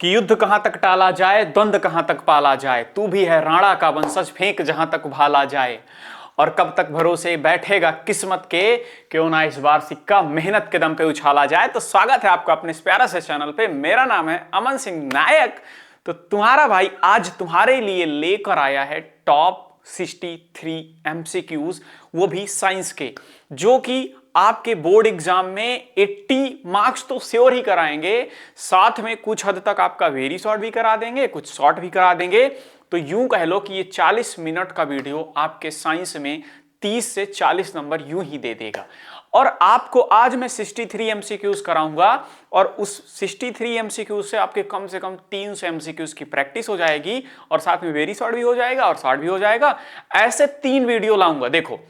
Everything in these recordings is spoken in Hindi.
कि युद्ध कहां तक टाला जाए, द्वंद्व कहां तक पाला जाए, तू भी है राणा का वंशज, फेंक जहां तक भाला जाए। और कब तक भरोसे बैठेगा किस्मत के, क्यों ना इस बार सिक्का मेहनत के दम पे उछाला जाए। तो स्वागत है आपका अपने इस प्यारा से चैनल पे। मेरा नाम है अमन सिंह नायक। तो तुम्हारा भाई आज तुम्हारे लिए लेकर आया है टॉप 63 एमसीक्यूज, वो भी साइंस के, जो कि आपके बोर्ड एग्जाम में 80 मार्क्स तो श्योर ही कराएंगे, साथ में कुछ हद तक आपका वेरी शॉर्ट भी करा देंगे, कुछ शॉर्ट भी करा देंगे। तो यूं कह लो कि ये 40 मिनट का वीडियो आपके साइंस में 30 से 40 नंबर यूं ही दे देगा। और आपको आज मैं 63 एमसीक्यूज कराऊंगा और उस 63 एमसीक्यूज से आपके कम से कम 300 एमसीक्यूज की प्रैक्टिस हो जाएगी और साथ में वेरी शॉर्ट भी हो जाएगा और शॉर्ट भी हो जाएगा। ऐसे 3 वीडियो लाऊंगा। देखो,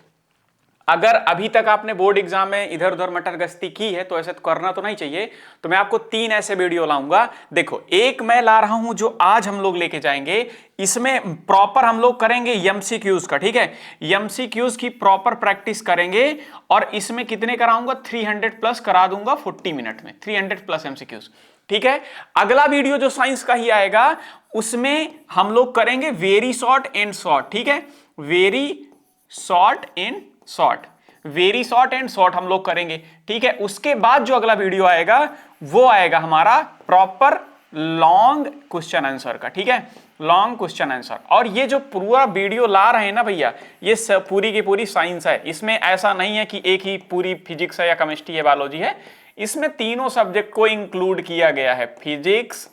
अगर अभी तक आपने बोर्ड एग्जाम में इधर उधर मटर गश्ती की है तो ऐसे तो करना तो नहीं चाहिए, तो मैं आपको 3 ऐसे वीडियो लाऊंगा। देखो, एक मैं ला रहा हूं जो आज हम लोग लेके जाएंगे, इसमें प्रॉपर हम लोग करेंगे एमसीक्यूज का, ठीक है। एमसीक्यूज की प्रॉपर प्रैक्टिस करेंगे और इसमें कितने कराऊंगा, 300 प्लस करा दूंगा 40 मिनट में, 300 प्लस एमसीक्यूज, ठीक है। अगला वीडियो जो साइंस का ही आएगा उसमें हम लोग करेंगे वेरी शॉर्ट एंड शॉर्ट, ठीक है। Very short and short, very short and short हम लोग करेंगे, ठीक है। उसके बाद जो अगला वीडियो आएगा वो आएगा हमारा प्रॉपर लॉन्ग क्वेश्चन आंसर का, ठीक है, लॉन्ग क्वेश्चन आंसर। और ये जो पूरा वीडियो ला रहे हैं ना भैया, ये पूरी की पूरी साइंस है। इसमें ऐसा नहीं है कि एक ही पूरी फिजिक्स है या केमिस्ट्री है, बायोलॉजी है। इसमें तीनों सब्जेक्ट को इंक्लूड किया गया है, फिजिक्स,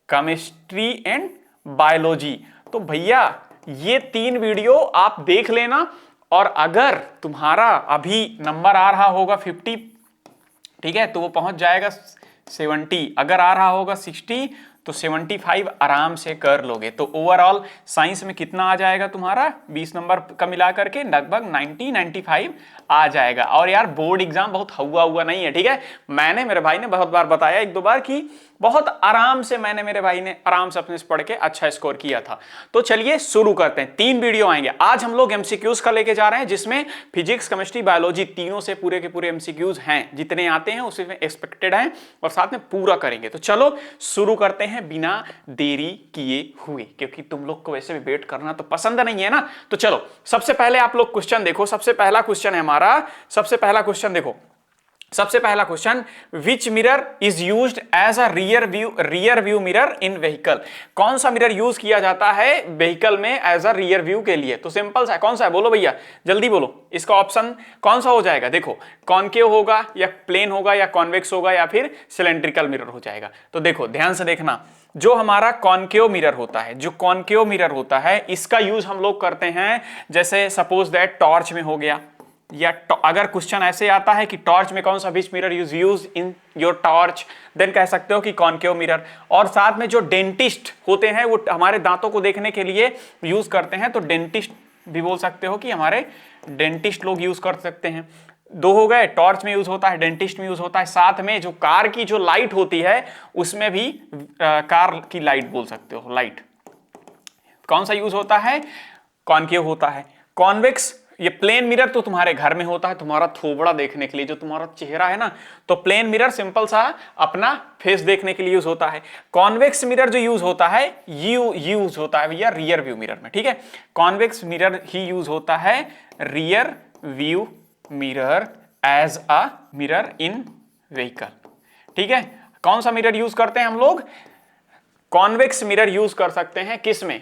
केमिस्ट्री एंड बायोलॉजी। तो भैया ये 3 वीडियो आप देख लेना। और अगर तुम्हारा अभी नंबर आ रहा होगा 50, ठीक है, तो वो पहुंच जाएगा 70। अगर आ रहा होगा 60 तो 75 आराम से कर लोगे। तो ओवरऑल साइंस में कितना आ जाएगा तुम्हारा, 20 नंबर का मिला करके लगभग 90-95 आ जाएगा। और यार बोर्ड एग्जाम बहुत हुआ नहीं है, ठीक है। मैंने, मेरे भाई ने बहुत बार बताया, 1-2 बार, कि बहुत आराम से मेरे भाई ने आराम से अपने से पढ़ के अच्छा स्कोर किया था। तो चलिए शुरू करते हैं। 3 वीडियो आएंगे आज हम लोग एमसीक्यूज का लेके जा रहे हैं, जिसमें फिजिक्स, केमिस्ट्री, बायोलॉजी तीनों से पूरे के पूरे एमसीक्यूज हैं, जितने आते हैं उसमें एक्सपेक्टेड हैं और साथ में पूरा करेंगे। तो चलो शुरू करते हैं बिना देरी किए हुए, क्योंकि तुम लोग को वैसे भी वेट करना तो पसंद नहीं है ना। तो चलो सबसे पहले आप लोग क्वेश्चन देखो। सबसे पहला क्वेश्चन है हमारा, सबसे पहला क्वेश्चन देखो। सबसे पहला question, which mirror is used as a rear view mirror in vehicle. कौन सा मिरर यूज किया जाता है व्हीकल में एज अ रियर व्यू के लिए। तो सिंपल सा, कौन सा है बोलो भैया, जल्दी बोलो। इसका ऑप्शन कौन सा हो जाएगा। देखो, कॉनकेव होगा या प्लेन होगा या कॉन्वेक्स होगा या फिर सिलेंड्रिकल मिरर हो जाएगा। तो देखो ध्यान से देखना, जो हमारा कॉनकेव मिरर होता है, जो कॉनकेव मिरर होता है, इसका यूज हम लोग करते हैं, जैसे सपोज दैट टॉर्च में हो गया, या अगर क्वेश्चन ऐसे आता है कि टॉर्च में कौन सा which mirror use in your torch, then कह सकते हो कि कॉनकेव मिरर। और साथ में जो डेंटिस्ट होते हैं वो हमारे दांतों को देखने के लिए यूज करते हैं, तो डेंटिस्ट भी बोल सकते हो कि हमारे डेंटिस्ट लोग यूज कर सकते हैं। 2 हो गए, टॉर्च में यूज होता है, डेंटिस्ट में यूज होता है। साथ में जो कार की जो लाइट होती है उसमें भी कार की लाइट बोल सकते हो, लाइट कौन सा यूज होता है, कॉनकेव होता है। कॉन्वेक्स, ये प्लेन मिरर तो तुम्हारे घर में होता है, तुम्हारा थोबड़ा देखने के लिए, जो तुम्हारा चेहरा है ना, तो प्लेन मिरर सिंपल सा अपना फेस देखने के लिए यूज होता है। कॉन्वेक्स मिरर जो यूज होता है, यूज होता है भैया रियर व्यू मिरर में, ठीक है। कॉन्वेक्स मिरर ही यूज होता है rear view mirror as a mirror in vehicle, ठीक है। कौन सा मिरर यूज करते हैं हम लोग, कॉन्वेक्स मिरर यूज कर सकते हैं किस में,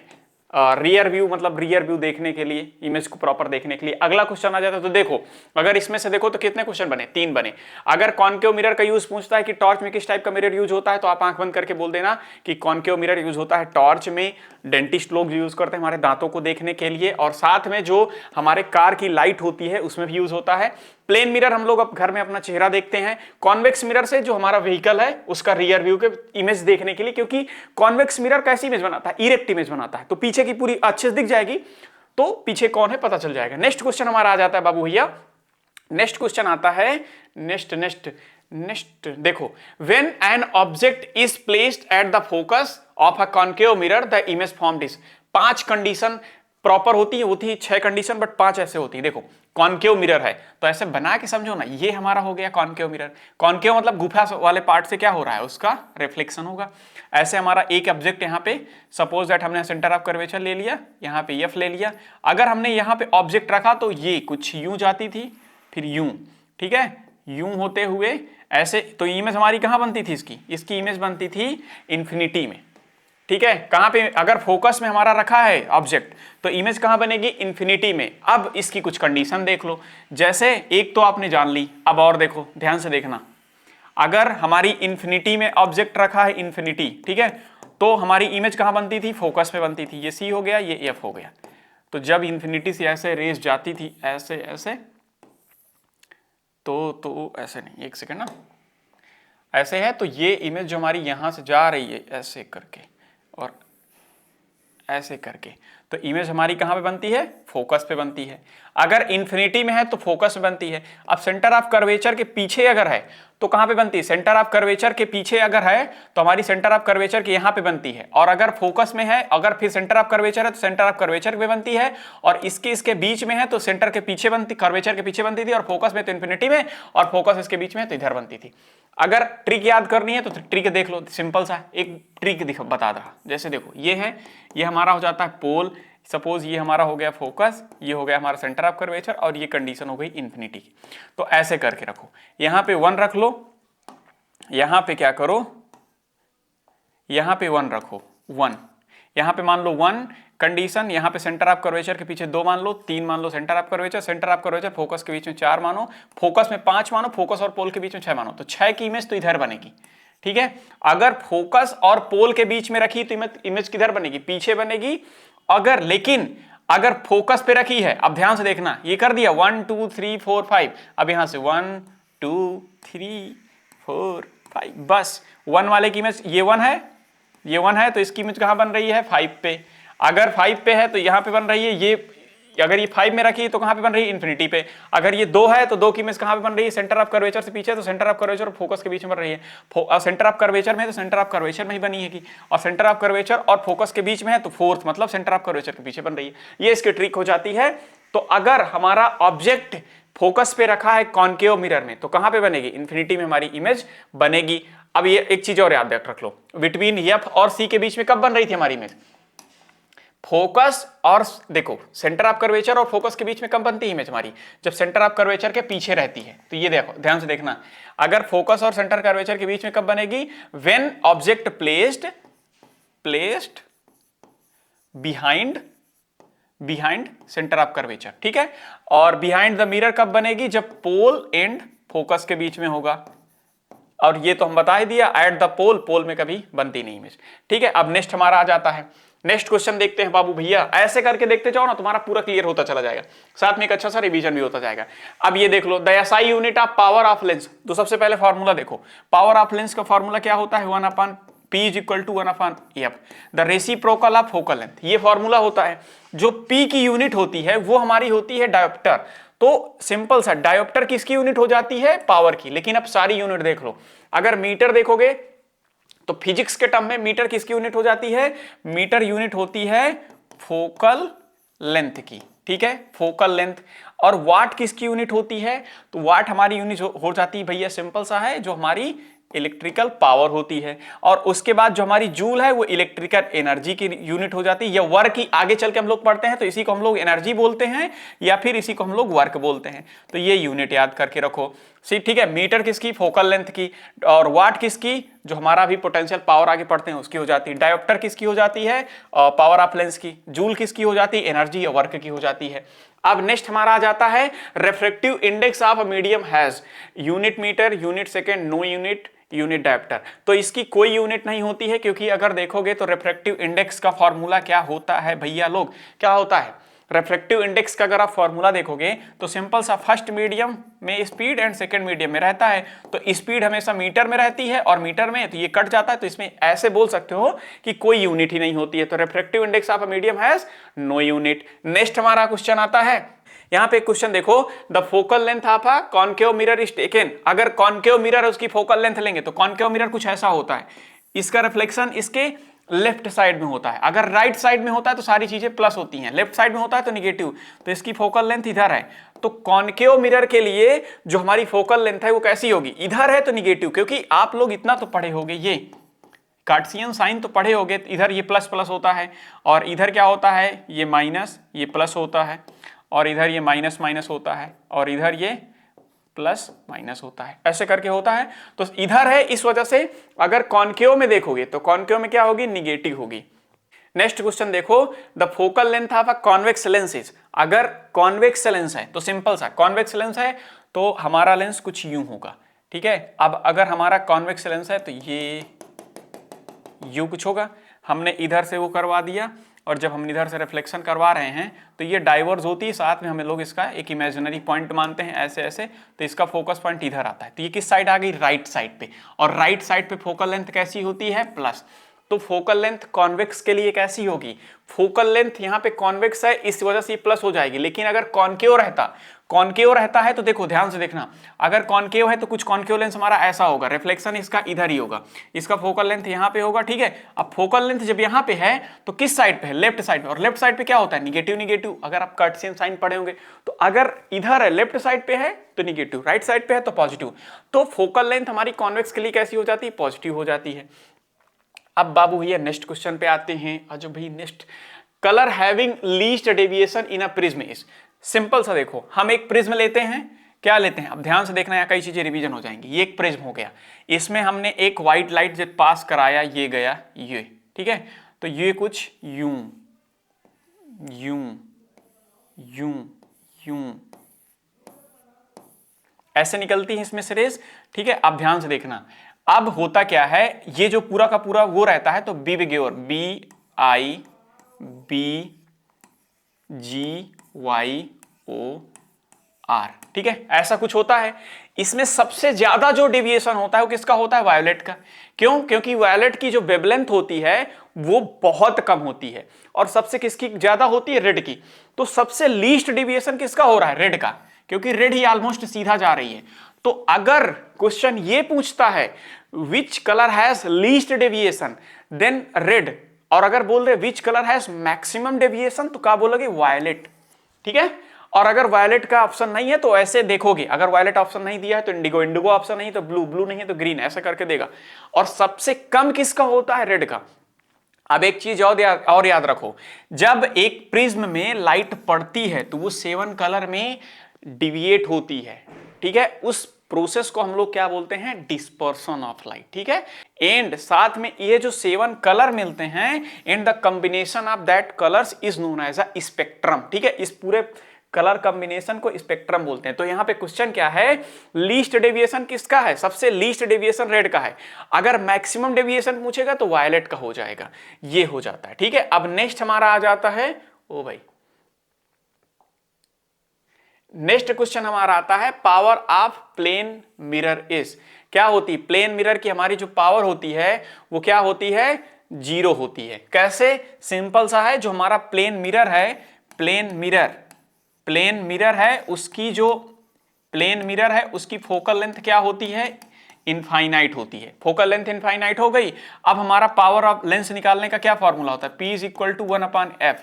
रियर व्यू, मतलब रियर व्यू देखने के लिए, इमेज को प्रॉपर देखने के लिए। अगला क्वेश्चन आ जाता है, तो देखो अगर इसमें से देखो तो कितने क्वेश्चन बने, 3 बने। अगर कॉनकेव मिरर का यूज पूछता है कि टॉर्च में किस टाइप का मिरर यूज होता है, तो आप आंख बंद करके बोल देना कि कॉनकेव मिरर यूज होता है टॉर्च में, डेंटिस्ट लोग यूज करते हैं हमारे दांतों को देखने के लिए, और साथ में जो हमारे कार की लाइट होती है उसमें भी यूज होता है। प्लेन मिरर हम लोग अब घर में अपना चेहरा देखते हैं, कॉन्वेक्स मिरर से जो हमारा व्हीकल है उसका रियर व्यू के इमेज देखने के लिए, क्योंकि कॉन्वेक्स मिरर कैसी इमेज बनाता है, इरेक्ट इमेज बनाता है, तो पीछे की पूरी अच्छे से दिख जाएगी, तो पीछे कौन है पता चल जाएगा। नेक्स्ट क्वेश्चन हमारा आ जाता है बाबू भैया, नेक्स्ट क्वेश्चन आता है, नेक्स्ट देखो, when an object is placed at the focus of a concave mirror the image formed is. 5 condition proper होती है 6 कंडीशन, बट 5 ऐसे होती है। देखो, कॉनकेव मिरर है तो ऐसे बना के समझो ना, ये हमारा हो गया कॉनकेव मिरर। कॉनकेव मतलब गुफा वाले पार्ट से क्या हो रहा है, उसका रिफ्लेक्शन होगा। ऐसे हमारा एक ऑब्जेक्ट यहाँ पे सपोज दैट हमने सेंटर ऑफ कर्वेचर ले लिया, यहाँ पे एफ ले लिया। अगर हमने यहाँ पे ऑब्जेक्ट रखा तो ये कुछ यूं जाती थी, फिर यूं, ठीक है, यूं होते हुए ऐसे। तो इमेज हमारी कहाँ बनती थी इसकी इमेज बनती थी इन्फिनिटी में, ठीक है। कहां पे, अगर फोकस में हमारा रखा है ऑब्जेक्ट तो इमेज कहां बनेगी, इन्फिनिटी में। अब इसकी कुछ कंडीशन देख लो, जैसे एक तो आपने जान ली, अब और देखो, ध्यान से देखना। अगर हमारी इन्फिनिटी में ऑब्जेक्ट रखा है, इन्फिनिटी, ठीक है, तो हमारी इमेज कहां बनती थी, फोकस में बनती थी। ये सी हो गया, ये एफ हो गया। तो जब इन्फिनिटी से ऐसे रेस जाती थी, ऐसे ऐसे, तो ऐसे नहीं, एक सेकेंड ना, ऐसे है, तो ये इमेज जो हमारी यहां से जा रही है ऐसे करके और ऐसे करके, तो इमेज हमारी कहां पे बनती है, फोकस पे बनती है। अगर इन्फिनिटी में है तो फोकस में बनती है। अब सेंटर ऑफ कर्वेचर के पीछे अगर है तो कहां पे बनती है, सेंटर ऑफ कर्वेचर के पीछे अगर है तो हमारी सेंटर ऑफ कर्वेचर के यहां पे बनती है। और अगर फोकस में है, अगर फिर सेंटर ऑफ कर्वेचर है तो सेंटर ऑफ कर्वेचर पे बनती है। और इसके बीच में है तो सेंटर के पीछे बनती, कर्वेचर के पीछे बनती थी। और फोकस में तो इन्फिनिटी में, और फोकस इसके बीच में है तो इधर बनती थी। अगर ट्रिक याद करनी है तो ट्रिक देख लो, सिंपल सा एक ट्रिक बता रहा। जैसे देखो, ये है, ये हमारा हो जाता है पोल, सपोज ये हमारा हो गया फोकस, ये हो गया हमारा सेंटर ऑफ कर्वेचर, और ये कंडीशन हो गई इन्फिनिटी की। तो ऐसे करके रखो, यहां पे 1 रख लो, यहां पे क्या करो, यहां पे 1 रखो, 1, यहां पे मान लो 1 कंडीशन, यहां पे सेंटर ऑफ कर्वेचर के पीछे 2 मान लो, 3 मान लो centre of curvature, centre of curvature focus के बीच में 4 मानो, फोकस में 5 मानो, फोकस और पोल के बीच में 6 मानो, तो 6 की इमेज तो इधर बनेगी, ठीक है। अगर फोकस और पोल के बीच में रखी तो इमेज किधर बनेगी, पीछे बनेगी। अगर, लेकिन अगर फोकस पे रखी है, अब ध्यान से देखना, ये कर दिया 1 2 3 4 5, अब यहां से 1 2 3 4 5, बस 1 वाले की इमेज ये 1 है, ये 1 है, तो इसकी इमेज कहां बन रही है, 5 पे। अगर 5 पे है तो यहां पे बन रही है ये, अगर ये 5 में रखी है तो कहां पे बन रही है, इन्फिनिटी पे। अगर ये 2 है तो 2 की इमेज कहां पे बन रही है, सेंटर ऑफ कर्वेचर से पीछे, तो सेंटर ऑफ कर्वेचर और फोकस के बीच में बन रही है। सेंटर ऑफ कर्वेचर में तो सेंटर ऑफ कर्वेचर में ही बनी है, और सेंटर ऑफ कर्वेचर और फोकस के बीच में है तो फोर्थ, मतलब सेंटर ऑफ कर्वेचर के पीछे बन रही है। ये इसकी ट्रिक हो जाती है। तो अगर हमारा ऑब्जेक्ट फोकस पे रखा है कॉनकेव मिरर में तो कहां पे बनेगी, इन्फिनिटी में हमारी इमेज बनेगी। अब ये एक चीज और याद रख लो, बिटवीन एफ और सी के बीच में कब बन रही थी हमारी इमेज, फोकस और, देखो सेंटर ऑफ कर्वेचर और फोकस के बीच में कब बनती है इमेज हमारी, जब सेंटर ऑफ कर्वेचर के पीछे रहती है। तो ये देखो, ध्यान से देखना, अगर फोकस और सेंटर कर्वेचर के बीच में कब बनेगी, when object placed behind centre of curvature, ठीक है। और बिहाइंड द मिरर कब बनेगी, जब पोल एंड फोकस के बीच में होगा। और ये तो हम बता ही दिया, एट द पोल में कभी बनती नहीं इमेज, ठीक है। अब नेक्स्ट हमारा आ जाता है, नेक्स्ट क्वेश्चन देखते हैं बाबू भैया। ऐसे करके देखते जाओ ना, तुम्हारा पूरा क्लियर होता चला जाएगा, साथ में एक अच्छा सा रिवीजन भी होता जाएगा। अब ये देख लो, the SI unit of power of lens. तो सबसे पहले फॉर्मूला देखो, पावर ऑफ लेंस का फॉर्मूला क्या होता है, 1/p = 1/f, the reciprocal of focal length. ये फॉर्मूला होता है। जो p की यूनिट होती है वो हमारी होती है डायोप्टर। तो सिंपल सा, डायोप्टर किसकी यूनिट हो जाती है, पावर की। लेकिन अब सारी यूनिट देख लो, अगर मीटर देखोगे तो फिजिक्स के टर्म में मीटर किसकी यूनिट हो जाती है, मीटर यूनिट होती है फोकल लेंथ की, ठीक है, फोकल लेंथ। और वाट किसकी यूनिट होती है, तो वाट हमारी यूनिट हो जाती है भैया, सिंपल सा है, जो हमारी इलेक्ट्रिकल पावर होती है। और उसके बाद जो हमारी जूल है वो इलेक्ट्रिकल एनर्जी की यूनिट हो जाती है, या वर्क की। आगे चल के हम लोग पढ़ते हैं तो इसी को हम लोग एनर्जी बोलते हैं, या फिर इसी को हम लोग वर्क बोलते हैं। तो ये यूनिट याद करके रखो, ठीक है। मीटर किसकी, फोकल लेंथ की। और वाट किसकी, जो हमारा भी पोटेंशियल पावर आगे पढ़ते हैं उसकी हो जाती है। डायोप्टर किसकी हो जाती है, पावर ऑफ लेंस की। जूल किसकी हो जाती है, एनर्जी या वर्क की हो जाती है। अब नेक्स्ट हमारा आ जाता है refractive index of medium has unit metre, unit second, no unit, unit dioptre. तो इसकी कोई यूनिट नहीं होती है, क्योंकि अगर देखोगे तो रिफ्रैक्टिव इंडेक्स का फॉर्मूला क्या होता है भैया लोग, क्या होता है रिफ्रैक्टिव इंडेक्स का। अगर आप फॉर्मूला देखोगे तो सिंपल सा, फर्स्ट मीडियम में स्पीड एंड सेकंड मीडियम में रहता है। तो स्पीड हमेशा मीटर में रहती है, और मीटर में तो ये कट जाता है, तो इसमें ऐसे बोल सकते हो कि कोई यूनिट ही नहीं होती है। तो refractive index of a medium has no unit. Next हमारा क्वेश्चन आता है, यहां पे क्वेश्चन देखो, the focal length of a concave mirror is taken. अगर कॉनकेव मिरर उसकी फोकल लेंथ लेंगे तो कॉनकेव मिरर कुछ ऐसा होता है, इसका रिफ्लेक्शन इसके लेफ्ट साइड में होता है। अगर राइट साइड में होता है तो सारी चीजें प्लस होती हैं, लेफ्ट साइड में होता है तो निगेटिव। तो इसकी फोकल लेंथ इधर है। तो कॉनकेव मिरर के लिए जो हमारी फोकल लेंथ है वो कैसी होगी, इधर है तो निगेटिव, क्योंकि आप लोग इतना तो पढ़े होंगे, कार्टेशियन साइन तो पढ़े होगे, इधर ये प्लस प्लस होता है और इधर क्या होता है, ये माइनस, ये प्लस होता है और इधर ये माइनस माइनस होता है और इधर ये प्लस माइनस होता है, ऐसे करके होता है। तो इधर है, इस वजह से अगर कॉनकेव में देखोगे तो कॉनकेव में क्या होगी, निगेटिव होगी। नेक्स्ट क्वेश्चन देखो, the focal length of a convex lens is, अगर कॉन्वेक्स लेंस है तो सिंपल सा, कॉन्वेक्स लेंस है तो हमारा लेंस कुछ यूं होगा, ठीक है। अब अगर हमारा कॉन्वेक्स लेंस है तो ये यूं कुछ होगा, हमने इधर से वो करवा दिया और जब हम इधर से रिफ्लेक्शन करवा रहे हैं तो ये डाइवर्ज होती है, साथ में हमें लोग इसका एक इमेजिनरी पॉइंट मानते हैं ऐसे ऐसे, तो इसका फोकस पॉइंट इधर आता है। तो ये किस साइड आ गई, राइट साइड पे, और राइट साइड पे फोकल लेंथ कैसी होती है, प्लस। तो फोकल लेंथ कॉन्वेक्स के लिए कैसी होगी, फोकल लेंथ यहाँ पे कॉन्वेक्स है इस वजह से प्लस हो जाएगी, लेकिन अगर कॉनकेव रहता है तो देखो ध्यान से देखना, अगर कॉनकेव है तो कुछ कॉनकेव लेंस हमारा ऐसा होगा, रिफ्लेक्शन इसका इधर ही होगा, इसका फोकल लेंथ यहाँ पे होगा, ठीक है। अब फोकल लेंथ जब यहाँ पे है तो किस साइड पे है, लेफ्ट साइड पे, और लेफ्ट साइड पे क्या होता है, निगेटिव निगेटिव। अगर आप कार्टेशियन साइन पढ़े होंगे तो अगर इधर है लेफ्ट साइड पे है तो निगेटिव, राइट साइड पे है तो पॉजिटिव, तो फोकल लेंथ हमारी कॉन्वेक्स के लिए कैसी हो जाती है, पॉजिटिव हो जाती है। अब बाबू भैया नेक्स्ट क्वेश्चन पे आते हैं। अजो भाई next, colour having least deviation in a prism is, simple सा देखो, हम एक प्रिज्म लेते हैं, क्या लेते हैं, अब ध्यान से देखना, यहाँ कई चीजें रिवीजन हो जाएंगी। ये एक प्रिज्म हो गया, इसमें हमने एक व्हाइट लाइट जब पास कराया, ये गया ये, ठीक है। तो ये कुछ यूं यूं यूं यूं ऐसे निकलती है इसमें से रेज, ठीक है। अब ध्यान से देखना, अब होता क्या है, ये जो पूरा का पूरा वो रहता है तो VIBGYOR, V I B G Y O R, ठीक है, ऐसा कुछ होता है। इसमें सबसे ज्यादा जो डेविएशन होता है वो किसका होता है, वायोलेट का। क्यों, क्योंकि वायोलेट की जो वेवलेंथ होती है वो बहुत कम होती है, और सबसे किसकी ज्यादा होती है, रेड की। तो सबसे लीस्ट डेविएशन किसका हो रहा है, रेड का, क्योंकि रेड ही ऑलमोस्ट सीधा जा रही है। तो अगर क्वेश्चन ये पूछता है which colour has least deviation, then red, और अगर बोल रहे which colour has maximum deviation तो क्या बोलोगे, वायलेट, ठीक है। और अगर वायलेट का ऑप्शन नहीं है तो ऐसे देखोगे, अगर वायलेट ऑप्शन नहीं दिया है तो इंडिगो, इंडिगो ऑप्शन नहीं तो ब्लू, ब्लू नहीं है तो ग्रीन, ऐसा करके देगा। और सबसे कम किसका होता है, रेड का। अब एक चीज और याद रखो, जब एक प्रिज्म में लाइट पड़ती है तो वो 7 कलर में डिविएट होती है, ठीक है। उस प्रोसेस को हम लोग क्या बोलते हैं, डिस्पर्सन ऑफ लाइट, ठीक है। एंड साथ में ये जो 7 कलर मिलते हैं, and the combination of that colours is known as a spectrum, ठीक है। इस पूरे कलर कॉम्बिनेशन को स्पेक्ट्रम बोलते हैं। तो यहां पे क्वेश्चन क्या है, लीस्ट डेविएशन किसका है, सबसे लीस्ट डेविएशन रेड का है। अगर मैक्सिमम डेविएशन पूछेगा तो वायलेट का हो जाएगा, ये हो जाता है, ठीक है। अब नेक्स्ट हमारा आ जाता है, ओ भाई नेक्स्ट क्वेश्चन हमारा आता है, power of plane mirror is, क्या होती है, प्लेन मिरर की हमारी जो पावर होती है वो क्या होती है, 0 होती है। कैसे, सिंपल सा है, जो हमारा प्लेन मिरर है, प्लेन मिरर है, उसकी जो प्लेन मिरर है उसकी फोकल लेंथ क्या होती है, इनफाइनाइट होती है। फोकल लेंथ इनफाइनाइट हो गई। अब हमारा पावर ऑफ लेंस निकालने का क्या फॉर्मूला होता है, P is equal to 1/f।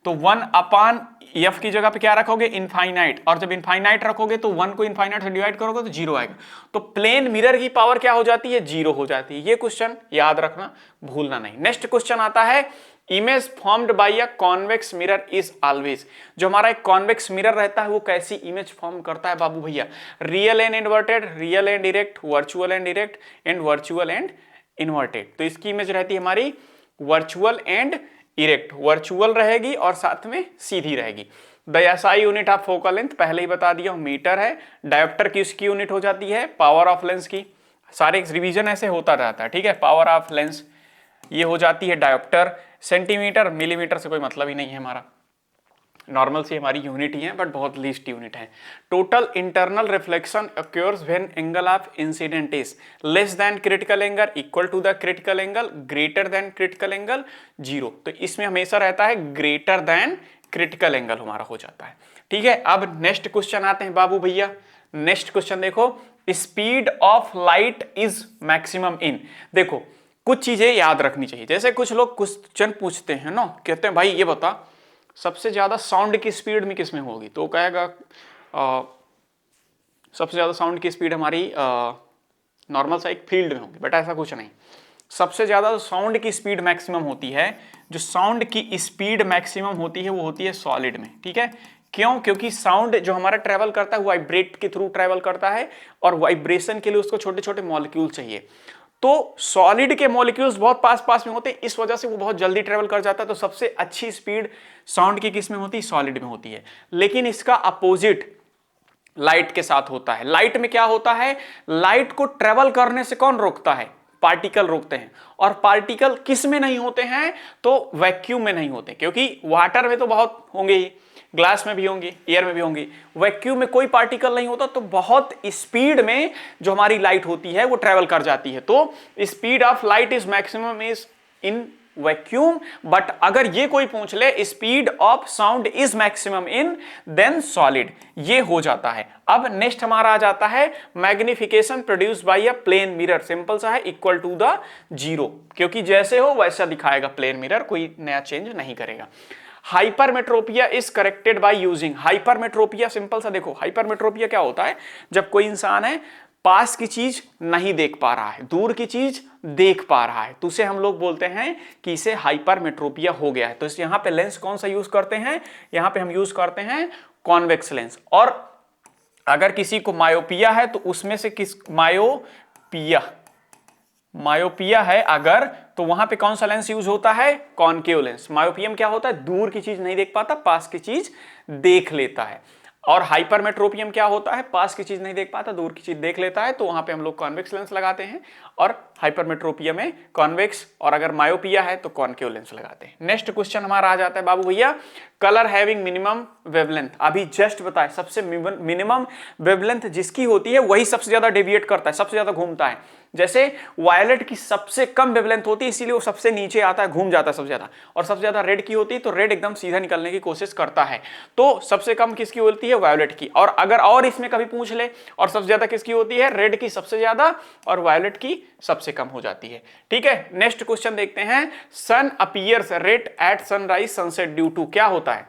तो 1/f की जगह पे क्या रखोगे, इनफाइनाइट, और जब इनफाइनाइट रखोगे तो 1 को इनफाइनाइट से डिवाइड करोगे तो 0 आएगा। तो प्लेन मिरर की पावर क्या हो जाती है, 0 हो जाती है। ये क्वेश्चन याद रखना, भूलना नहीं। नेक्स्ट क्वेश्चन आता है, image formed by a convex mirror is always, जो हमारा एक कॉन्वेक्स मिरर रहता है वो कैसी इमेज फॉर्म करता है बाबू भैया, real and inverted, real and direct, virtual and direct, and virtual and inverted. तो इसकी इमेज रहती है हमारी वर्चुअल एंड इरेक्ट, वर्चुअल रहेगी और साथ में सीधी रहेगी। The SI unit of focal length पहले ही बता दिया हूं, मीटर है। डायोप्टर की उसकी यूनिट हो जाती है पावर ऑफ लेंस की, सारे रिवीजन ऐसे होता रहता है, ठीक है। पावर ऑफ लेंस ये हो जाती है डायोप्टर, सेंटीमीटर मिलीमीटर से कोई मतलब ही नहीं है हमारा, नॉर्मल से हमारी यूनिट ही है बट बहुत लीस्ट यूनिट है। Total internal reflection occurs when angle of incident is less than critical angle, equal to the critical angle, greater than critical angle, 0। तो इसमें हमेशा रहता है ग्रेटर देन क्रिटिकल एंगल हमारा हो जाता है, ठीक है। अब नेक्स्ट क्वेश्चन आते हैं बाबू भैया। नेक्स्ट क्वेश्चन देखो, speed of light is maximum इन, देखो कुछ चीजें याद रखनी चाहिए। जैसे कुछ लोग क्वेश्चन पूछते हैं ना, कहते हैं भाई ये बता सबसे ज्यादा साउंड की स्पीड में किस में होगी, तो कहेगा सबसे ज्यादा साउंड की स्पीड हमारी नॉर्मल सा एक फील्ड में होगी, बट ऐसा कुछ नहीं। सबसे ज्यादा साउंड की स्पीड मैक्सिमम होती है, जो साउंड की स्पीड मैक्सिमम होती है वो होती है सॉलिड में। ठीक है, क्यों? क्योंकि साउंड जो हमारा ट्रेवल करता है वो वाइब्रेट के थ्रू ट्रेवल करता है, और वाइब्रेशन के लिए उसको छोटे छोटे मॉलिक्यूल चाहिए। तो सॉलिड के मॉलिक्यूल्स बहुत पास पास में होते हैं, इस वजह से वो बहुत जल्दी ट्रेवल कर जाता है। तो सबसे अच्छी स्पीड साउंड की किस में होती है? सॉलिड में होती है। लेकिन इसका अपोजिट लाइट के साथ होता है। लाइट में क्या होता है? लाइट को ट्रेवल करने से कौन रोकता है? पार्टिकल रोकते हैं। और पार्टिकल किस में नहीं होते हैं? तो वैक्यूम में नहीं होते, क्योंकि वाटर में तो बहुत होंगे ही, ग्लास में भी होंगे, एयर में भी होंगे, वैक्यूम में कोई पार्टिकल नहीं होता। तो बहुत स्पीड में जो हमारी लाइट होती है वो ट्रेवल कर जाती है। तो speed of light is maximum is in vacuum. But अगर ये कोई पूछ ले speed of sound is maximum in then solid, ये हो जाता है। अब नेक्स्ट हमारा आ जाता है magnification produced by a plane mirror. Simple सा है, इक्वल टू द 0, क्योंकि जैसे हो वैसा दिखाएगा प्लेन मिरर, कोई नया चेंज नहीं करेगा। Hypermetropia is corrected by using. Hypermetropia simple सा देखो, हाइपरमेट्रोपिया क्या होता है? जब कोई इंसान है पास की चीज नहीं देख पा रहा है, दूर की चीज देख पा रहा है, तो उसे हम लोग बोलते हैं कि इसे हाइपरमेट्रोपिया हो गया है। तो इस यहां पे लेंस कौन सा यूज करते हैं? यहां पे हम यूज करते हैं कॉन्वेक्स लेंस। और अगर किसी को मायोपिया है तो उसमें से किस मायोपिया है अगर, तो वहां पे कौन सा लेंस यूज होता है? Concave lens. मायोपियम क्या होता है? दूर की चीज नहीं देख पाता, पास की चीज देख लेता है। और हाइपरमेट्रोपियम क्या होता है? पास की चीज नहीं देख पाता, दूर की चीज देख लेता है। तो वहां पे हम लोग कॉन्वेक्स लेंस लगाते हैं, और हाइपरमेट्रोपिया में कॉन्वेक्स, और अगर मायोपिया है तो कॉनकेव लेंस लगाते हैं। नेक्स्ट क्वेश्चन हमारा आ जाता है बाबू भैया, कलर हैविंग मिनिमम वेवलेंथ। अभी जस्ट बताए, सबसे मिनिमम वेवलेंथ जिसकी होती है वही सबसे ज्यादा डेविएट करता है, सबसे ज्यादा घूमता है। जैसे वायलेट की सबसे कम वेवलेंथ होती है, इसीलिए वो सबसे नीचे आता है, घूम जाता है सबसे ज्यादा। और सबसे ज्यादा रेड की होती है, तो रेड एकदम सीधा निकलने की कोशिश करता है। तो सबसे कम किसकी होती है? वायलेट की। और अगर और इसमें कभी पूछ ले, और सबसे ज्यादा किसकी होती है? रेड की सबसे ज्यादा, और वायलेट की सबसे कम हो जाती है। ठीक है, नेक्स्ट क्वेश्चन देखते हैं। Sun appears red at sunrise sunset due to. क्या होता है?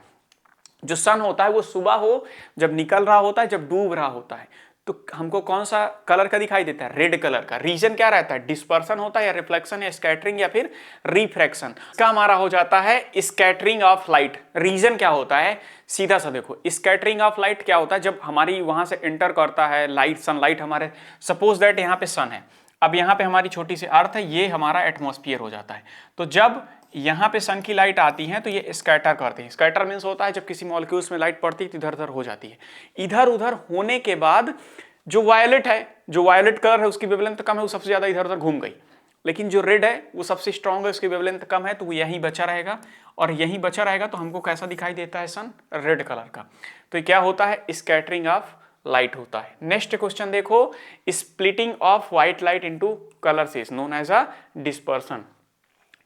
जो सन होता है वो सुबह हो जब निकल रहा होता है, जब डूब रहा होता है, तो हमको कौन सा कलर का दिखाई देता है? रेड कलर का। रीजन क्या रहता है? डिस्पर्सन होता है, या रिफ्लेक्शन, या स्कैटरिंग, या फिर रिफ्रैक्शन। इसका हमारा हो जाता है स्कैटरिंग ऑफ लाइट। रीजन क्या होता है? सीधा सा देखो, स्कैटरिंग ऑफ लाइट क्या होता है? जब हमारी वहां से एंटर करता है लाइट, सनलाइट हमारे, सपोज दैट यहाँ पे सन है, अब यहाँ पे हमारी छोटी सी अर्थ है, ये हमारा एटमॉस्फेयर हो जाता है। तो जब यहाँ पे सन की लाइट आती है तो ये स्कैटर करते हैं। स्कैटर मीन्स होता है जब किसी मॉलिक्यूल्स में लाइट पड़ती है तो इधर उधर हो जाती है। इधर उधर होने के बाद जो वायलेट है, जो वायलेट कलर है, उसकी वेवलेंथ कम है, वो सबसे ज्यादा इधर उधर घूम गई। लेकिन जो रेड है वो सबसे स्ट्रॉन्ग है, उसकी वेवलेंथ कम है, तो वो यहीं बचा रहेगा। और यहीं बचा रहेगा तो हमको कैसा दिखाई देता है? सन रेड कलर का। तो ये क्या होता है? स्कैटरिंग ऑफ लाइट होता है। नेक्स्ट क्वेश्चन देखो, splitting of white light into colours is known as a dispersion.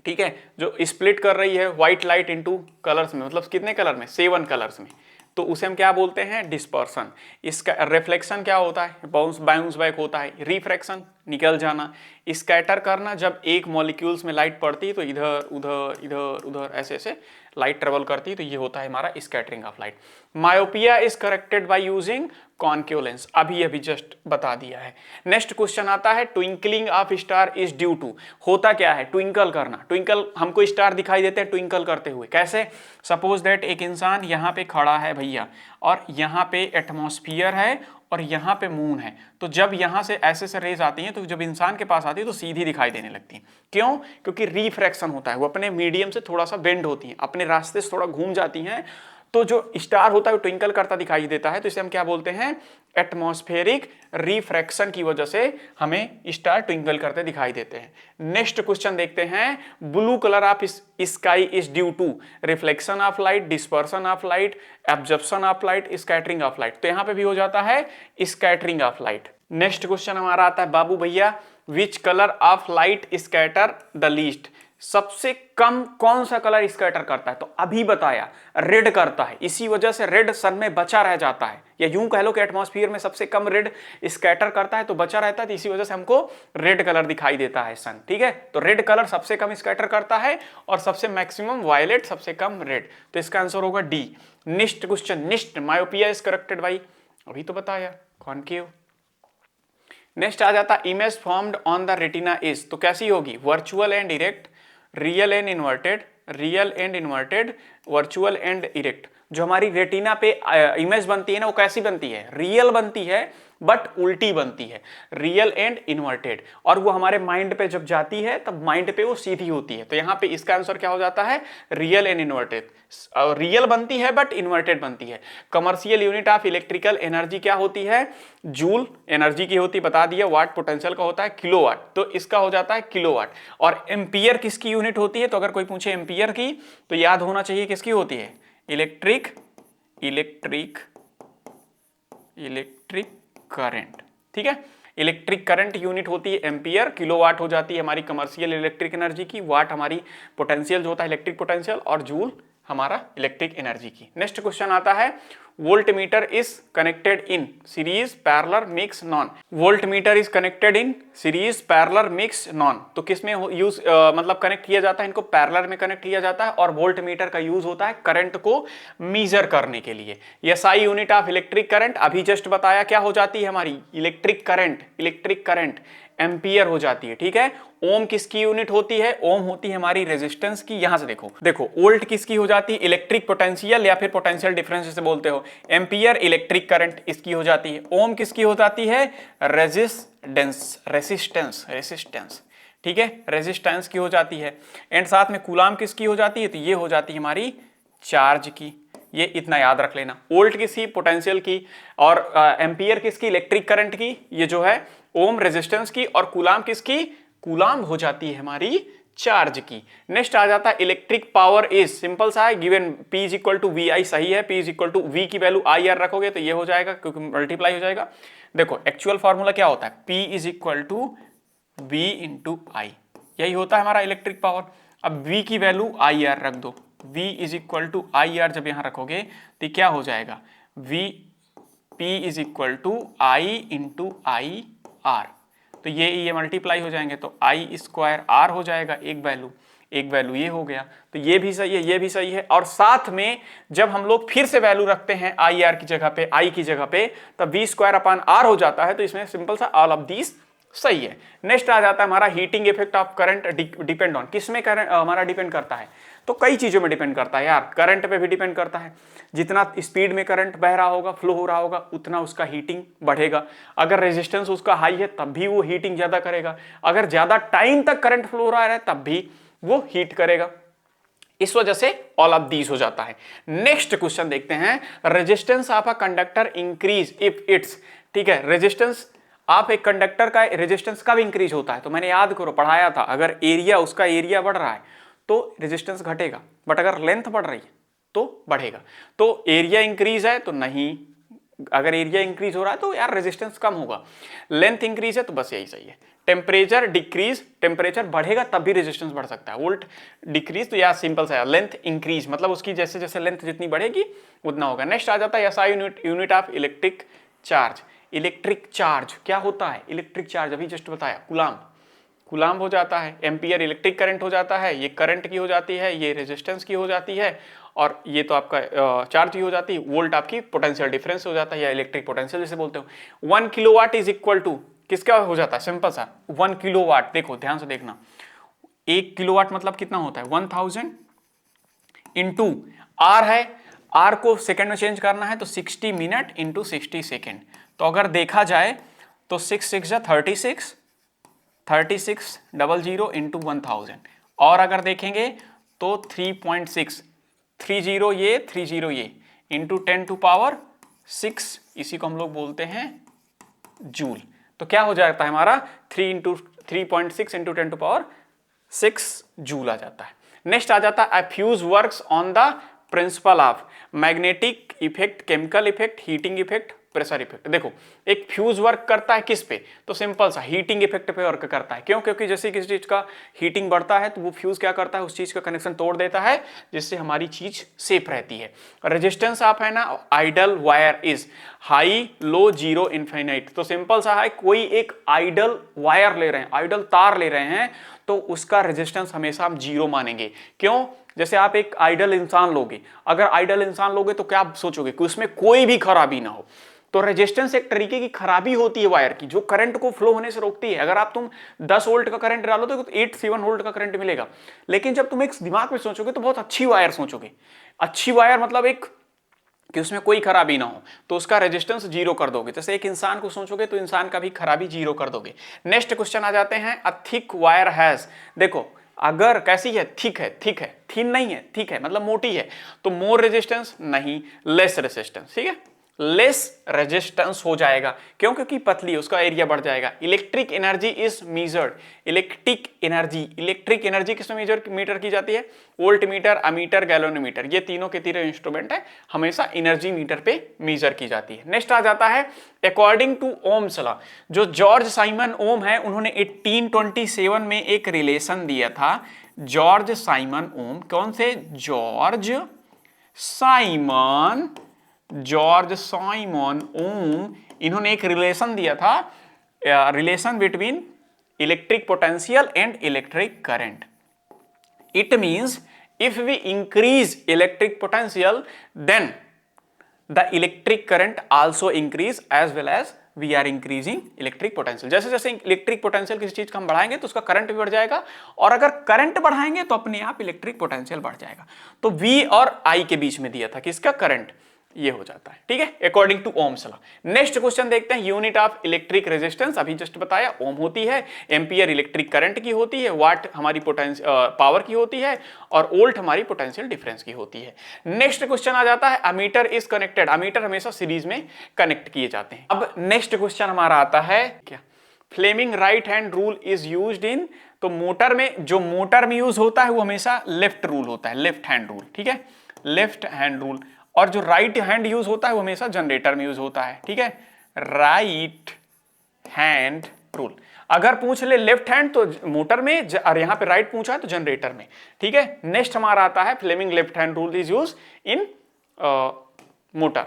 ठीक है, जो स्प्लिट कर रही है व्हाइट लाइट इनटू कलर्स में, मतलब कितने कलर में? 7 कलर्स में, तो उसे हम क्या बोलते हैं? डिस्पर्सन। इसका रिफ्लेक्शन क्या होता है? बाउंस बैक होता है। रिफ्रैक्शन निकल जाना। स्कैटर करना, जब एक मॉलिक्यूल्स में लाइट पड़ती है तो इधर उधर इधर उधर ऐसे ऐसे लाइट ट्रेवल करती है, तो ये होता है हमारा scattering of light. Myopia is corrected by using concave lens. अभी जस्ट बता दिया है। नेक्स्ट क्वेश्चन आता है, twinkling of star is due to. होता क्या है? ट्विंकल करना। ट्विंकल, हमको स्टार दिखाई देते हैं ट्विंकल करते हुए। कैसे? सपोज दैट एक इंसान यहाँ पे खड़ा है भैया, और यहाँ पे एटमॉस्फियर है, और यहाँ पे मून है। तो जब यहाँ से ऐसे से रेज आती हैं, तो जब इंसान के पास आती है तो सीधी दिखाई देने लगती है। क्यों? क्योंकि रिफ्रैक्शन होता है, वो अपने मीडियम से थोड़ा सा बेंड होती हैं, अपने रास्ते से थोड़ा घूम जाती हैं। तो जो स्टार होता है वो ट्विंकल करता दिखाई देता है, तो इसे हम क्या बोलते हैं? एटमॉस्फेरिक रिफ्रैक्शन की वजह से हमें स्टार ट्विंकल करते दिखाई देते हैं। नेक्स्ट क्वेश्चन देखते हैं, blue colour of sky is due to reflection of light, dispersion of light, absorption of light, scattering of light. तो यहां पे भी हो जाता है scattering of light. Next question हमारा आता है, बाबू भैया, which colour of light scatter the least. सबसे कम कौन सा कलर स्कैटर करता है? तो अभी बताया, रेड करता है। इसी वजह से रेड सन में बचा रह जाता है, या यूं कह लो कि एटमॉस्फेयर में सबसे कम रेड स्कैटर करता है, तो बचा रहता है, तो इसी वजह से हमको रेड कलर दिखाई देता है सन। ठीक है, तो रेड कलर सबसे कम स्कैटर करता है, और सबसे मैक्सिमम वायलेट, सबसे कम रेड। तो इसका आंसर होगा D. Next question, next myopia is corrected by, अभी तो बताया कॉनकेव। नेक्स्ट आ जाता image formed on the retina is, तो कैसी होगी, virtual and erect, real and inverted, real and inverted, virtual and erect. जो हमारी रेटिना पे इमेज बनती है ना, वो कैसी बनती है, रियल बनती है बट उल्टी बनती है, रियल एंड इन्वर्टेड। और वो हमारे माइंड पे जब जाती है तब माइंड पे वो सीधी होती है। तो यहाँ पे इसका आंसर क्या हो जाता है, रियल एंड इन्वर्टेड। रियल बनती है बट इन्वर्टेड बनती है। Commercial unit of electrical energy क्या होती है, जूल एनर्जी की होती है, बता दिया। वाट पोटेंशियल का होता है किलोवाट, तो इसका हो जाता है किलोवाट। और एम्पियर किसकी यूनिट होती है, तो अगर कोई पूछे एम्पियर की तो याद होना चाहिए किसकी होती है, इलेक्ट्रिक करंट। ठीक है, इलेक्ट्रिक करंट यूनिट होती है एम्पियर, किलोवाट हो जाती है हमारी कमर्शियल इलेक्ट्रिक एनर्जी की, वाट हमारी पोटेंशियल जो होता है इलेक्ट्रिक पोटेंशियल, और जूल हमारा इलेक्ट्रिक एनर्जी की। नेक्स्ट क्वेश्चन आता है, voltmeter is connected in series parallel mix non. Voltmeter is connected in series parallel mix non, तो किस में यूज मतलब कनेक्ट किया जाता है, इनको पैरेलल में कनेक्ट किया जाता है। और वोल्टमीटर का यूज होता है करंट को मीजर करने के लिए। SI unit of electric current अभी जस्ट बताया क्या हो जाती है हमारी, इलेक्ट्रिक करंट एम्पियर हो जाती है। ठीक है, ओम किसकी यूनिट होती है, ओम होती है हमारी रेजिस्टेंस की। यहां से देखो वोल्ट किसकी हो जाती है, इलेक्ट्रिक पोटेंशियल या फिर पोटेंशियल डिफरेंस जिसे बोलते हो। एम्पियर इलेक्ट्रिक करंट इसकी हो जाती है। ओम किसकी हो जाती है, रेजिस्टेंस। ठीक है, रेजिस्टेंस की हो जाती है। एंड साथ में कूलाम किसकी हो जाती है, तो ये हो जाती है हमारी चार्ज की। ये इतना याद रख लेना, वोल्ट किसकी, पोटेंशियल की, और एम्पियर किसकी, इलेक्ट्रिक करंट की, ये जो है ओम रेजिस्टेंस की, और कूलाम किसकी, कूलाम हो जाती है हमारी चार्ज की। नेक्स्ट आ जाता है इलेक्ट्रिक पावर इज, सिंपल सा है, given P is equal to V I, सही है। P is equal to V की वैल्यू आई आर रखोगे तो ये हो जाएगा, क्योंकि मल्टीप्लाई हो जाएगा। देखो एक्चुअल फॉर्मूला क्या होता है, P is equal to V into I, यही होता है हमारा इलेक्ट्रिक पावर। अब V की वैल्यू आई आर रख दो, V is equal to I R जब यहां रखोगे तो क्या हो जाएगा, P is equal to I into I R, तो ये मल्टीप्लाई हो जाएंगे तो आई स्क्वायर आर हो जाएगा, एक वैल्यू ये हो गया। तो ये भी सही है, ये भी सही है। और साथ में जब हम लोग फिर से वैल्यू रखते हैं आई आर की जगह पे, आई की जगह पे, तब वी स्क्वायर अपान आर हो जाता है। तो इसमें सिंपल सा ऑल ऑफ दीज सही है। नेक्स्ट आ जाता है हमारा heating effect of current depend on, किसमें करंट हमारा डिपेंड करता है, तो कई चीजों में डिपेंड करता है यार। करंट पे भी डिपेंड करता है, जितना स्पीड में करंट बह रहा होगा, फ्लो हो रहा होगा, उतना उसका हीटिंग बढ़ेगा। अगर रेजिस्टेंस उसका हाई है तब भी वो हीटिंग ज्यादा करेगा। अगर ज्यादा टाइम तक करंट फ्लो हो रहा है तब भी वो हीट करेगा। इस वजह से ऑल ऑफ दीज हो जाता है। नेक्स्ट क्वेश्चन देखते हैं, resistance of a conductor increase if it's, ठीक है, रेजिस्टेंस आप एक कंडक्टर का रेजिस्टेंस कब इंक्रीज होता है, तो मैंने याद करो पढ़ाया था, अगर एरिया उसका एरिया बढ़ रहा है तो रेजिस्टेंस घटेगा, बट अगर लेंथ बढ़ रही है तो बढ़ेगा। तो एरिया इंक्रीज है तो नहीं, अगर एरिया इंक्रीज हो रहा है तो यार रेजिस्टेंस कम होगा। लेंथ इंक्रीज है तो बस यही सही है। टेम्परेचर डिक्रीज, टेम्परेचर बढ़ेगा तब भी रेजिस्टेंस बढ़ सकता है। वोल्ट डिक्रीज तो यार सिंपल सा है। लेंथ इंक्रीज मतलब उसकी जैसे जैसे लेंथ जितनी बढ़ेगी उतना होगा। नेक्स्ट आ जाता है SI unit of electric charge. Electric charge क्या होता है, इलेक्ट्रिक चार्ज अभी जस्ट बताया, कूलाम हो जाता है। एम्पियर इलेक्ट्रिक करंट हो जाता है, ये करंट की हो जाती है, ये रेजिस्टेंस की हो जाती है, और ये तो आपका चार्ज की हो जाती है। वोल्ट आपकी पोटेंशियल डिफरेंस हो जाता है या इलेक्ट्रिक पोटेंशियल जिसे बोलते हो। 1 किलोवाट इज इक्वल टू किसका हो जाता है, सिंपल सा 1 किलोवाट। देखो ध्यान से देखना, 1 किलोवाट मतलब कितना होता है 1000 इंटू आर है, आर को सेकंड में चेंज करना है तो 60 मिनट इंटू 60 सेकेंड। तो अगर देखा जाए तो 6 6 36 3600 इंटू 1000, और अगर देखेंगे तो 3.6 30 ये इंटू 10 टू पावर 6, इसी को हम लोग बोलते हैं जूल। तो क्या हो जाता है हमारा 3.6 इंटू 10 टू पावर 6 जूल आ जाता है। नेक्स्ट आ जाता है fuse works on the principle of magnetic effect, chemical effect, heating effect, pressure effect. देखो एक फ्यूज वर्क करता है किस पे, तो सिंपल सा हीटिंग इफेक्ट पे वर्क करता है। क्यों, क्योंकि जैसे किसी चीज का हीटिंग बढ़ता है तो वो फ्यूज क्या करता है, उस चीज का कनेक्शन तोड़ देता है, जिससे हमारी चीज सेफ रहती है। रेजिस्टेंस आप है ना, ideal wire is high low zero infinite. तो सिंपल सा है, कोई एक आइडल वायर ले रहे हैं, आइडल तार ले रहे हैं, तो उसका रेजिस्टेंस हमेशा हम जीरो मानेंगे। क्यों, जैसे आप एक आइडल इंसान लोगे, अगर आइडल इंसान लोगे तो क्या सोचोगे कि उसमें कोई भी खराबी ना हो, तो रेजिस्टेंस एक तरीके की खराबी होती है वायर की, जो करंट को फ्लो होने से रोकती है। अगर आप तुम 10 वोल्ट का करंट डालो तो 87 वोल्ट का करंट मिलेगा, लेकिन जब तुम एक दिमाग में सोचोगे तो बहुत अच्छी वायर सोचोगे। अच्छी वायर मतलब एक कि उसमें कोई खराबी ना हो, तो उसका रेजिस्टेंस 0 कर दोगे। जैसे एक इंसान को सोचोगे तो इंसान का भी खराबी 0 कर दोगे। नेक्स्ट क्वेश्चन आ जाते हैं, अ थिक वायर हैज, देखो अगर कैसी है, थिक है, थिक है, थिन नहीं है, थिक है मतलब मोटी है, तो मोर रेजिस्टेंस नहीं, लेस रेजिस्टेंस, ठीक है, लेस रेजिस्टेंस हो जाएगा। क्यों? क्योंकि पतली है, उसका एरिया बढ़ जाएगा। Electric energy is measured, electric energy किसमें मीटर की जाती है? वोल्ट मीटर, अमीटर, गैलोनोमीटर, ये तीनों के तीनों इंस्ट्रूमेंट है, हमेशा एनर्जी मीटर पे मेजर की जाती है। नेक्स्ट आ जाता है अकॉर्डिंग टू ओम्स लॉ, जो जॉर्ज साइमन ओम है उन्होंने 1827 में एक रिलेशन दिया था। जॉर्ज साइमन ओम, कौन से? जॉर्ज साइमन ओम, इन्होंने एक रिलेशन दिया था, relation between electric potential and electric current. It means if we increase electric potential then the electric current also increase as well as we are increasing electric potential। जैसे जैसे इलेक्ट्रिक पोटेंशियल किसी चीज का हम बढ़ाएंगे तो उसका करंट भी बढ़ जाएगा, और अगर करंट बढ़ाएंगे तो अपने आप इलेक्ट्रिक पोटेंशियल बढ़ जाएगा। तो V और I के बीच में दिया था किसका? करंट, ये हो जाता है, ठीक है, according to ohm's law. Next question देखते हैं, यूनिट ऑफ इलेक्ट्रिक रेजिस्टेंस, अभी जस्ट बताया ओम होती है, एम्पियर इलेक्ट्रिक करंट की होती है, वाट हमारी पावर की होती है, और वोल्ट हमारी पोटेंशियल डिफरेंस की होती है। नेक्स्ट क्वेश्चन आ जाता है, अमीटर इज कनेक्टेड, अमीटर हमेशा सीरीज में कनेक्ट किए जाते हैं। अब नेक्स्ट क्वेश्चन हमारा आता है क्या? Fleming right hand rule is used in, तो मोटर में, जो मोटर में यूज होता है वो हमेशा लेफ्ट रूल होता है, लेफ्ट हैंड रूल, ठीक है, लेफ्ट हैंड रूल, और जो राइट हैंड यूज होता है वो हमेशा जनरेटर में यूज होता है, ठीक है, राइट हैंड रूल। अगर पूछ ले लेफ्ट हैंड तो मोटर में, और यहां पे राइट पूछा है तो जनरेटर में, ठीक है। नेक्स्ट हमारा आता है, Fleming left hand rule is use in motor.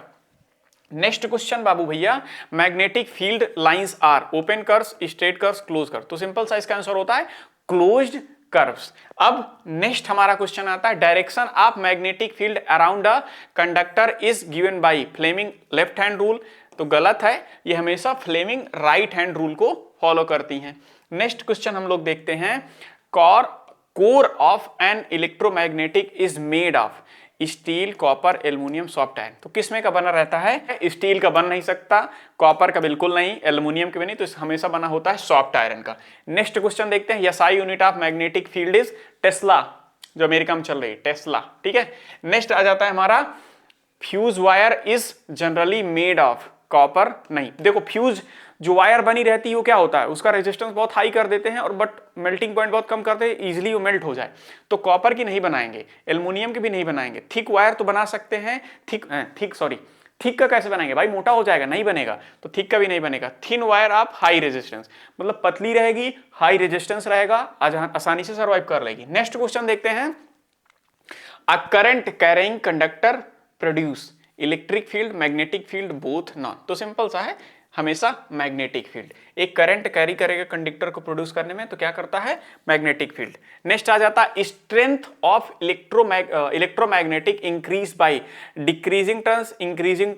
Next question बाबू भैया, magnetic field lines are open curves, straight curves, close curve, तो सिंपल सा इसका आंसर होता है क्लोज्ड कर्व्स। अब नेक्स्ट हमारा क्वेश्चन आता है, direction of magnetic field around a conductor is given by Fleming left hand rule, तो गलत है, ये हमेशा फ्लेमिंग राइट हैंड रूल को फॉलो करती हैं। नेक्स्ट क्वेश्चन हम लोग देखते हैं, core of an electromagnetic is made of steel, copper, aluminium, soft iron, तो किसमें का बना रहता है? स्टील का बन नहीं सकता, कॉपर का बिल्कुल नहीं, एल्युमिनियम का भी नहीं, तो हमेशा बना होता है सॉफ्ट आयरन का। नेक्स्ट क्वेश्चन देखते हैं, SI unit of magnetic field is Tesla, जो अमेरिका में चल रही है टेस्ला, ठीक है। नेक्स्ट आ जाता है हमारा, fuse wire is generally made of copper, नहीं, देखो फ्यूज जो वायर बनी रहती है वो क्या होता है, उसका रेजिस्टेंस बहुत हाई कर देते हैं और बट मेल्टिंग पॉइंट बहुत कम करते हैं, इजीली वो मेल्ट हो जाए, तो कॉपर की नहीं बनाएंगे, एल्युमिनियम की भी नहीं बनाएंगे। थिक वायर तो बना सकते हैं, थिक का कैसे बनाएंगे भाई, मोटा हो जाएगा, नहीं बनेगा, तो थिक का भी नहीं बनेगा। थिन वायर आप हाई रेजिस्टेंस, मतलब पतली रहेगी, हाई रेजिस्टेंस रहेगा, आसानी से सर्वाइव कर लेगी। नेक्स्ट क्वेश्चन देखते हैं, a current carrying conductor produce electric field, magnetic field, both not, तो सिंपल सा है, हमेशा मैग्नेटिक फील्ड। एक करंट कैरी करेगा कंडक्टर को प्रोड्यूस करने में, तो क्या करता है? Magnetic field. नेक्स्ट आ जाता है, strength of electromagnetic increase by decreasing turns, increasing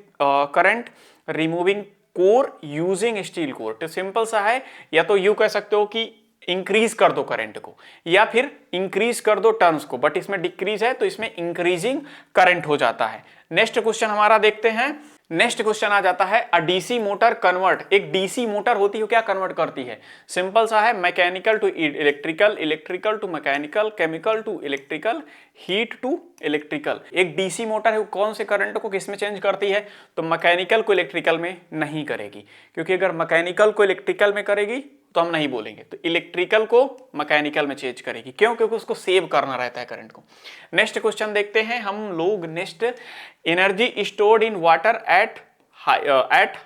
current, removing core, using steel core, तो सिंपल सा है, या तो यू कह सकते हो कि इंक्रीज कर दो करंट को, या फिर इंक्रीज कर दो टर्न्स को, बट इसमें डिक्रीज है तो इसमें इंक्रीजिंग करंट हो जाता है। नेक्स्ट क्वेश्चन हमारा देखते हैं, नेक्स्ट क्वेश्चन आ जाता है, अ डीसी मोटर कन्वर्ट, एक डीसी मोटर होती है क्या कन्वर्ट करती है? सिंपल सा है, mechanical to electrical, electrical to mechanical, chemical to electrical, heat to electrical. एक डीसी मोटर है, कौन से करंट को किस में चेंज करती है? तो मैकेनिकल को इलेक्ट्रिकल में नहीं करेगी, क्योंकि अगर मैकेनिकल को इलेक्ट्रिकल में करेगी तो हम नहीं बोलेंगे, तो इलेक्ट्रिकल को मैकेनिकल में चेंज करेगी। क्यों? क्योंकि उसको सेव करना रहता है करंट को। नेक्स्ट क्वेश्चन देखते हैं हम लोग, next, energy stored in water at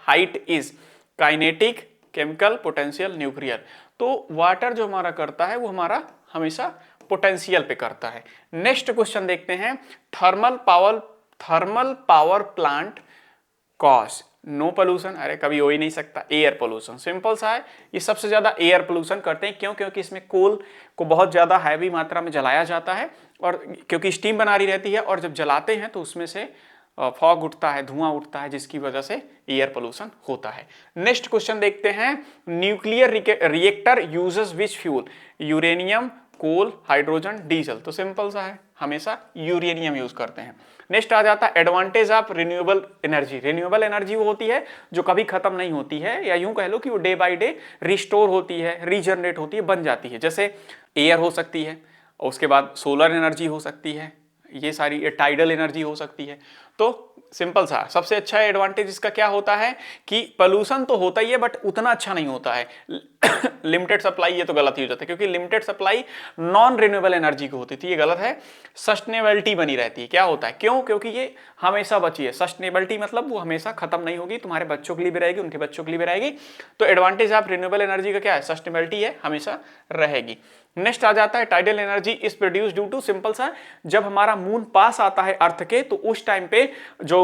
height is kinetic, chemical, potential, nuclear, तो वाटर जो हमारा करता है वो हमारा हमेशा पोटेंशियल पे करता है। नेक्स्ट क्वेश्चन देखते हैं, thermal power plant cause no pollution, अरे कभी हो ही नहीं सकता, एयर पोल्यूशन, सिंपल सा है, ये सबसे ज्यादा एयर पोल्यूशन करते हैं। क्यों? क्योंकि इसमें कोल को बहुत ज्यादा हैवी मात्रा में जलाया जाता है, और क्योंकि स्टीम बना रही रहती है, और जब जलाते हैं तो उसमें से फॉग उठता है, धुआं उठता है, जिसकी वजह से एयर पोल्यूशन होता है। नेक्स्ट क्वेश्चन देखते हैं, न्यूक्लियर रिएक्टर यूजेस विच फ्यूल, यूरेनियम, कोल, हाइड्रोजन, डीजल। तो सिंपल सा है, हमेशा यूरेनियम यूज करते हैं। नेक्स्ट आ जाता है advantage of renewable energy. Renewable energy वो होती है जो कभी खत्म नहीं होती है, या यूं कह लो कि वो डे बाय डे रिस्टोर होती है, रीजनरेट होती है, बन जाती है। जैसे एयर हो सकती है, और उसके बाद सोलर एनर्जी हो सकती है, ये सारी टाइडल एनर्जी हो सकती है। तो सिंपल सा सबसे अच्छा एडवांटेज इसका क्या होता है कि पोल्यूशन तो होता ही है बट उतना अच्छा नहीं होता है। लिमिटेड सप्लाई, ये तो गलत ही हो जाता है, क्योंकि limited supply non renewable energy की होती थी, ये गलत है। सस्टेनेबिलिटी बनी रहती है। क्या होता है, क्यों? क्योंकि ये हमेशा बची है। सस्टेनेबिलिटी मतलब वो हमेशा खत्म नहीं होगी, तुम्हारे बच्चों के लिए भी रहेगी, उनके बच्चों के लिए भी रहेगी। तो एडवांटेज ऑफ रिन्यूएबल एनर्जी का क्या है, सस्टेनेबिलिटी है, हमेशा रहेगी। नेक्स्ट आ जाता है tidal energy is produce due to, simple सा, जब हमारा मून पास आता है अर्थ के, तो उस टाइम पे जो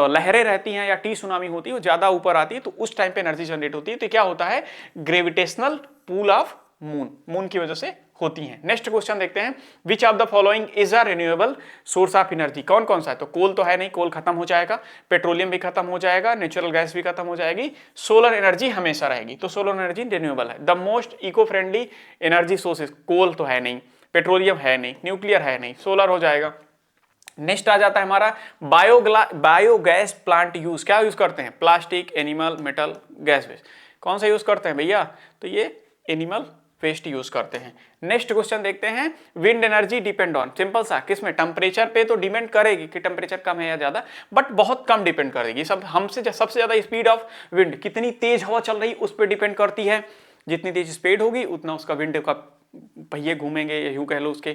लहरें रहती हैं या टी सुनामी होती है वो ज्यादा ऊपर आती है, तो उस टाइम पे एनर्जी जनरेट होती है। तो क्या होता है, ग्रेविटेशनल पुल ऑफ मून की वजह से होती हैं। नेक्स्ट क्वेश्चन देखते हैं, which of the following is a renewable source of energy. कौन कौन सा है, तो कोल तो है नहीं, कोल खत्म हो जाएगा, पेट्रोलियम भी खत्म हो जाएगा, नेचुरल गैस भी खत्म हो जाएगी, सोलर एनर्जी हमेशा रहेगी। तो सोलर एनर्जी रिन्यूएबल है। The most eco friendly energy sources, coal तो है नहीं, पेट्रोलियम है नहीं, न्यूक्लियर है नहीं, सोलर हो जाएगा। नेक्स्ट आ जाता है हमारा बायोगैस प्लांट यूज। क्या यूज करते हैं, plastic, animal, metal, gas waste. कौन सा यूज करते हैं भैया, तो ये एनिमल वेस्ट यूज करते हैं। नेक्स्ट क्वेश्चन देखते हैं, wind energy depend on, simple सा, किसमें, टेम्परेचर पे तो डिपेंड करेगी कि टेम्परेचर कम है या ज्यादा, बट बहुत कम डिपेंड करेगी। सब हमसे सबसे ज्यादा स्पीड ऑफ विंड, कितनी तेज हवा चल रही उस पर डिपेंड करती है। जितनी तेज स्पीड होगी उतना उसका विंड का पहिए घूमेंगे, या यूं कह लो उसके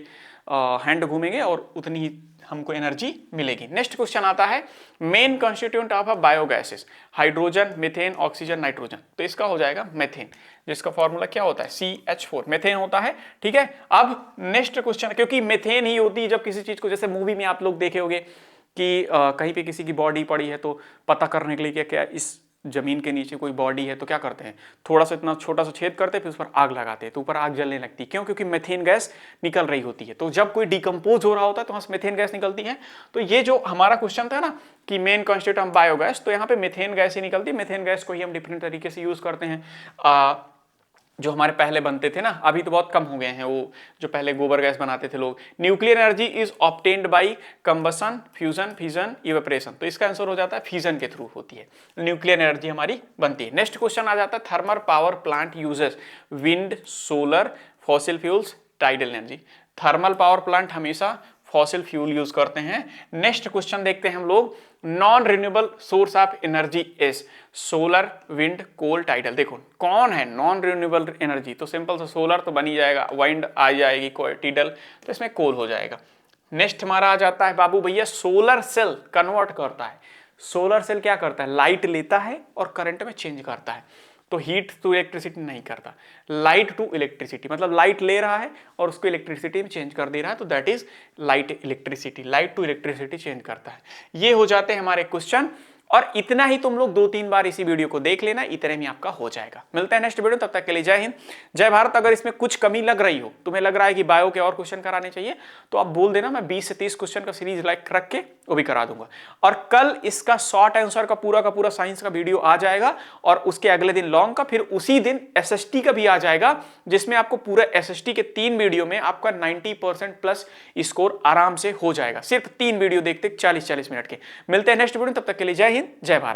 हैंड घूमेंगे, और उतनी ही हमको एनर्जी मिलेगी। नेक्स्ट क्वेश्चन आता है, main constituent of a biogases, hydrogen, methane, oxygen, nitrogen. तो इसका हो जाएगा मेथेन, जिसका फॉर्मूला क्या होता है, CH4, मेथेन होता है। ठीक है, अब नेक्स्ट क्वेश्चन, क्योंकि मेथेन ही होती है जब किसी चीज को, जैसे मूवी में आप लोग देखे होंगे कि कहीं पे किसी की बॉडी पड़ी है, तो पता करने के लिए क्या क्या इस जमीन के नीचे कोई बॉडी है, तो क्या करते हैं, थोड़ा सा इतना छोटा सा छेद करते हैं, फिर उस पर आग लगाते हैं, तो ऊपर आग जलने लगती है। क्यों? क्योंकि मेथेन गैस निकल रही होती है। तो जब कोई डिकम्पोज हो रहा होता है तो वहां से मेथेन गैस निकलती है। तो ये जो हमारा क्वेश्चन था ना कि मेन कॉन्स्टिट्यूएंट ऑफ बायोगैस, तो यहाँ पे मेथेन गैस ही निकलती है। मेथेन गैस को ही हम डिफरेंट तरीके से यूज करते हैं। जो हमारे पहले बनते थे ना, अभी तो बहुत कम हो गए हैं, वो जो पहले गोबर गैस बनाते थे लोग। Nuclear energy is obtained by combustion, fusion, fission, evaporation. तो इसका आंसर हो जाता है फिजन के थ्रू होती है न्यूक्लियर एनर्जी हमारी बनती है। नेक्स्ट क्वेश्चन आ जाता है, thermal power plant uses wind, solar, fossil fuels, tidal energy. Thermal power plant हमेशा फॉसिल फ्यूल यूज करते हैं। नेक्स्ट क्वेश्चन देखते हैं हम लोग, non renewable source of energy is solar, wind, coal, tidal. देखो कौन है नॉन रिन्यूएबल एनर्जी, तो सिंपल सा सोलर तो बनी जाएगा, विंड आ जाएगी, टाइडल, तो इसमें कोल हो जाएगा। नेक्स्ट हमारा आ जाता है बाबू भैया, सोलर सेल कन्वर्ट करता है। सोलर सेल क्या करता है, लाइट लेता है और करंट में चेंज करता है। तो हीट टू इलेक्ट्रिसिटी नहीं करता, लाइट टू इलेक्ट्रिसिटी, मतलब लाइट ले रहा है और उसको इलेक्ट्रिसिटी में चेंज कर दे रहा है, तो that is light electricity, light to electricity change करता है। ये हो जाते हैं हमारे क्वेश्चन, और इतना ही तुम लोग 2-3 बार इसी वीडियो को देख लेना, इतने में आपका हो जाएगा। मिलते हैं नेक्स्ट वीडियो, तब तक के लिए जय हिंद, जय भारत। अगर इसमें कुछ कमी लग रही हो, तुम्हें लग रहा है कि बायो के और क्वेश्चन कराने चाहिए, तो आप बोल देना, मैं 20 से 30 क्वेश्चन का सीरीज लाइक रख के वो भी करा दूंगा। और कल इसका शॉर्ट आंसर का पूरा साइंस का वीडियो आ जाएगा, और उसके अगले दिन लॉन्ग का, फिर उसी दिन SST का भी आ जाएगा, जिसमें आपको पूरे SST के 3 वीडियो में आपका 90% प्लस स्कोर आराम से हो जाएगा, सिर्फ 3 वीडियो देखते 40-40 मिनट के। मिलते हैं नेक्स्ट वीडियो, तब तक के लिए जय हिंद, जय भारत।